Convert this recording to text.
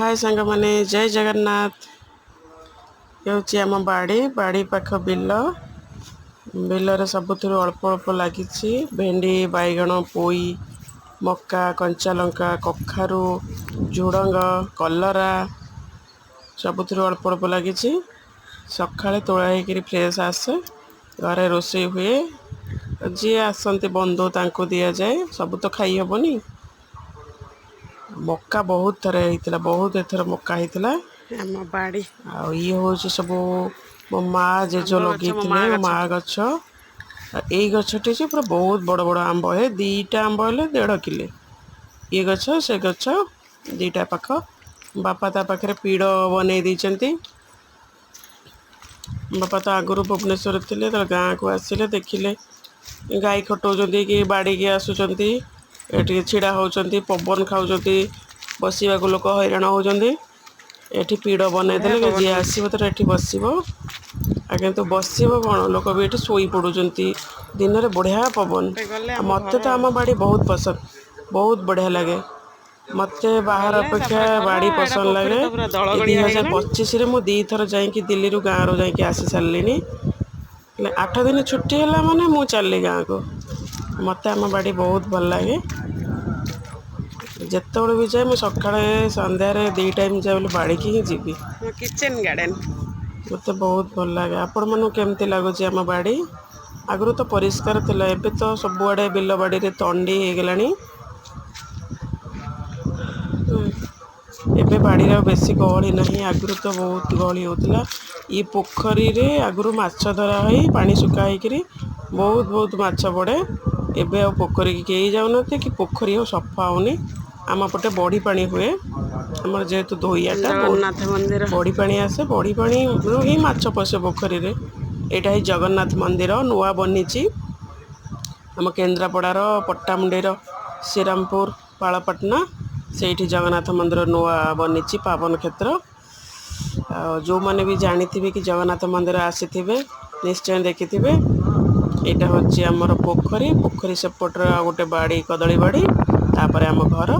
हाय सांग माने जय जगन्नाथ। ये आम बाड़ी बाड़ी पाख बिल बिलर सबुठ अल्प अल्प लगी भेंडी बैगण पोई मक्का कंचा लंका कखारू झुड़ंग कलरा सबुठ अल्प अल्प लगी सका तोड़ा होकर फ्रेश आसे घरे रोषे हुए जी आसती बंधु तांको दि जाए सब तो खाई हेनी मक्का बहुत थर होता बहुत एथर मक्का होता आम बाड़ी ये हूँ सब मो माँ जेज लगे मो माँ गछ यही गछटी से पूरा बहुत बड़ बड़ आंब है दीटा आंब है 1.5 किले ये गछ से गछ दीटा पाख बापा ता पाखे पीड़ बन देती बापा तो आगुरी भुवनेश्वर थे गाँव को आसिले देखिले गाई खटाऊँ कि बाड़ी की आसुँच ये छिड़ा होती पवन खाऊँ बसवा लोक हैरान होती पीड़ बनईदे जी आसो तो ये बस किंतु बस कौन लोक भी ये शोई पड़ुं दिन में बढ़िया पवन मत तो आम बाड़ी बहुत पसंद बहुत बढ़िया लगे मत बाहर अपेक्षा बाड़ी पसंद लगे 2025 मुझे 2 थर जा दिल्ली गाँव रू आसी सारे 8 दिन छुट्टी है माने मु चलि गाँव को मत आम बाड़ी बहुत भल लगे जिते भी जाए मुझे सका सन्धार 2 टाइम जाए बाड़ी की ही जीवी किचन गार्डन मत बहुत भल लगे आपण मन केमती लगुच आम बाड़ी आगु तो परिष्कार थिला एबे तो सबुआड़े बिल बाड़ी रे तंडी हो गला एबे बाड़ी बेसी गहली नहीं आगु तो बहुत गहली होता ये पोखरी रे आगु माछ धरा हो पानी सुखा होकर बहुत बहुत माछ पड़े एबे आ पोखरी की कहीं जाऊन कि पोखरी आ सफा होनी आम पटे बड़ी पानी हुए आमर जेहेतु धोईयाटा बड़ी पानी आसे बड़ी पानी ही माछ पशे पोखरी रे यहाँ ही जगन्नाथ मंदिर नुआ बनी आम केन्द्रापड़ार पट्टामुंडेर श्रीरामपुर पालपटना से जगन्नाथ मंदिर नुआ बनी पावन क्षेत्र जो मैंने भी जानी कि जगन्नाथ मंदिर आसी निश्चय देखि यहाँ हूँ आमर पोखरी पोखरी सेपटर गोटे बाड़ी कदली बाड़ी तापर आम घर